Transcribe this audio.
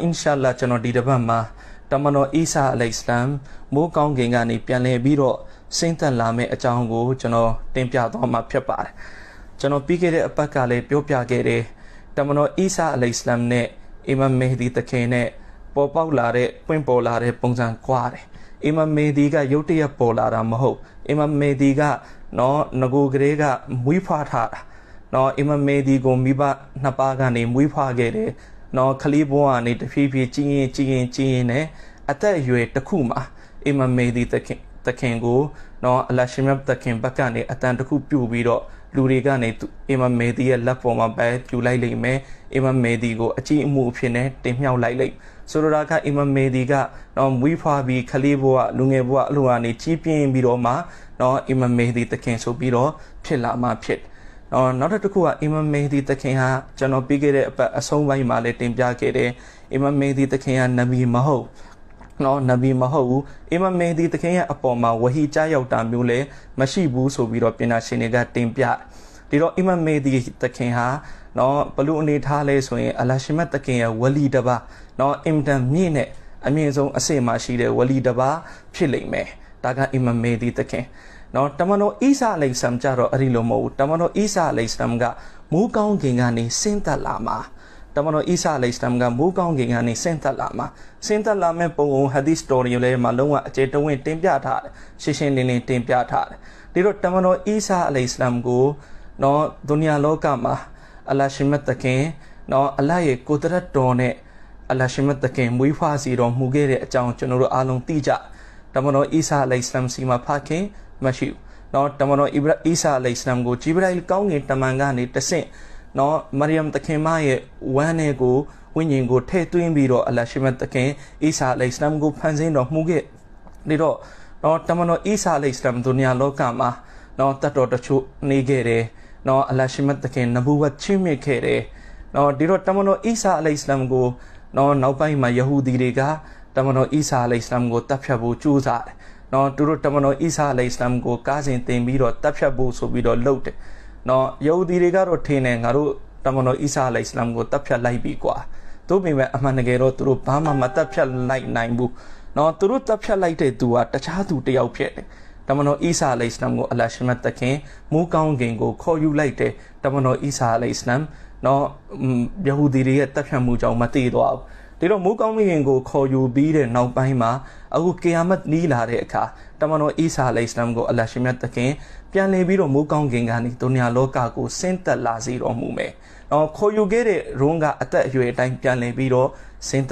Inshallah ကျွန်တော်ဒီတစ်ပတ်မှာတမန်တော်အီဆာအလိုင်စလမ်မိုးကောင်းကင်ကနေပြန်လည်ပြီးတော့ဆင်းသက်လာမယ့်အကြောင်းကိုကျွန်တော်တင်ပြသွားမှာဖြစ်ပါတယ်ကျွန်တော်ပြီးခဲ့တဲ့အပတ်ကလည်းပြောပြခဲ့တယ်တမန်တော်အီဆာအလိုင်စလမ်နဲ့အီမမ်မေဟဒီတခင်နဲ့ပေါ်ပေါက်လာတဲ့ပွင့်ပေါ်လာတဲ့ပုံစံကွာတယ်အီမမ်မေဟဒီကရုတ်တရက်ပေါ်လာတာမဟုတ်အီမမ်မေဟဒီကငကိုကလေးကမွေးဖွားထားတာအီမမ်မေဟဒီကိုမိဘနှစ်ပါးကနေမွေးဖွားခဲ့တယ်ခလီဘွားကနေတဖြည်းဖြည်းကြီးရင်နဲ့အသက်အရွယ်တစ်ခုမှာအီမမ်မေဒီတခင်ကိုအလရှမြတ်တခင်ဘက်ကနေအတန်တစ်ခုပြုတ်ပြီးတော့လူတွေကနေအီမမ်မေဒီရဲ့လက်ပေါ်မှာပဲပြူလိုက်လိမ့်မယ်အီမမ်မေဒီကိုအကြီးအမှုအဖြစ်နဲ့တင်မြှောက်လိုက်လိမ့်ဆိုလိုတာကအီမမ်မေဒီကမွေးဖွားပြီးခလီဘွားလူငယ်ဘွားအလိုကနေကြီးပြင်းပြီးတော့မှအီမမ်မေဒီတခင်ဆိုပြီးတော့ဖြစ်လာမှဖြစ်နောက်တစ်ခုကအီမမ်မေဟဒီတခင်ဟာကျွန်တော်ပြီးခဲ့တဲ့အပတ်အဆုံးပိုင်းမှာလည်းတင်ပြခဲ့တယ်အီမမ်မေဟဒီတခင်ကနဗီမဟုတ်နဗီမဟုတ်ဘူးအီမမ်မေဟဒီတခင်ရဲ့အပေါ်မှာဝဟီကြားရောက်တာမျိုးလည်းမရှိဘူးဆိုပြီးတော့ပညာရှင်တွေကတင်ပြဒီတော့အီမမ်မေဟဒီတခင်ဟာဘလူအနေထားလဲဆိုရင်အလရှမတ်တခင်ရဲ့ဝလီတပါအင်တန်မြင့်နဲ့အမြင့်ဆုံးအဆင့်မှာရှိတဲ့ဝလီတပါဖြစ်လိမ့်မယ်ဒါကအီမမ်မေဟဒီတခင်တမန်တော်အီဆာအလိုင်စလမ်ကြတော့အဲ့ဒီလိုမဟုတ်ဘူးတမန်တော်အီဆာအလိုင်စလမ်ကမိုးကောင်းကင်ကနေဆင်းသက်လာမှာတမန်တော်အီဆာအလိုင်စလမ်ကမိုးကောင်းကင်ကနေဆင်းသက်လာမှာဆင်းသက်လာမဲ့ပုံဟဒီစ်တော်ရီလည်းမှာလုံးဝအကျေတဝင့်တင်ပြထားတယ်ရှင်းလင်းတင်ပြထားတယ်ဒီတော့တမန်တော်အီဆာအလိုင်စလမ်ကိုဒုနီယာလောကမှာအလရှမတ်တခင်အလရဲ့ကိုဒရတ်တော်နဲ့အလရှမတ်တခင်မွေးဖွားစီတော်မူခဲ့တဲ့အကြောင်းကျွန်တော်တို့အားလုံးသိကြတမန်တော်အီဆာအလိုင်စလမ်စီမှာဖခင်မရှိဘူးတမန်တော်အီဆာအလိုင်စလမ်ကိုဂျီဘရာအီကောင်းကင်တမန်ကနေတဆင့်မရိယမ်တခင်မရဲ့ဝမ်းနဲ့ကိုဝိညာဉ်ကိုထည့်သွင်းပြီးတော့အလရှမတ်တခင်အီဆာအလိုင်စလမ်ကိုဖန်ဆင်းတော်မူခဲ့ဒီတော့တမန်တော်အီဆာအလိုင်စလမ်ဒုနီယာလောကမှာတတ်တော်တချို့နေခဲ့တယ်အလရှမတ်တခင်နဘူဝတ်ချင်းမြစ်ခဲ့တယ်ဒီတော့တမန်တော်အီဆာအလိုင်စလမ်ကိုနောက်ပိုင်းမှာယဟူဒီတွေကတမန်တော်အီဆာအလိုင်စလမ်ကိုတပ်ဖြတ်ဖို့ကြိုးစားတယ်သူတို့တမန်တော်အီဆာအလိုင်စလမ်ကိုကားစဉ်တင်ပြီးတော့တပ်ဖြတ်ဖို့ဆိုပြီးတော့လုပ်တယ်ယဟူဒီတွေကတော့ထင်တယ်ငါတို့တမန်တော်အီဆာအလိုင်စလမ်ကိုတပ်ဖြတ်လိုက်ပြီကွာသို့ပေမဲ့အမှန်တကယ်တော့သူတို့ဘာမှမတပ်ဖြတ်လိုက်နိုင်ဘူးသူတို့တပ်ဖြတ်လိုက်တဲ့သူကတခြားသူတစ်ယောက်ဖြစ်တယ်တမန်တော်အီဆာအလိုင်စလမ်ကိုအလရှမတ်တခင်မိုးကောင်းကင်ကိုခေါ်ယူလိုက်တယ်တမန်တော်အီဆာအလိုင်စလမ်ယဟူဒီတွေရဲ့တပ်ဖြတ်မှုကြောင့်မတည်သွားဘူးဒီတော့မိုးကောင်းကင်ကိုခေါ်ယူပြီးတဲ့နောက်ပိုင်းမှာအခုကီယာမတ်နီးလာတဲ့အခါတမန်တော်အီဆာအလိုင်စလမ်ကိုအလရှမတ်တခင်ပြန်လည်ပြီးတော့မိုးကောင်းကင်ကနေဒုနီယာလောကကိုဆင်းသက်လာစေတော်မူမယ်ခေါ်ယူခဲ့တဲ့ရုံးကအသက်အရွယ်အတိုင်းပြန်လည်ပြီးတော့ဆင်း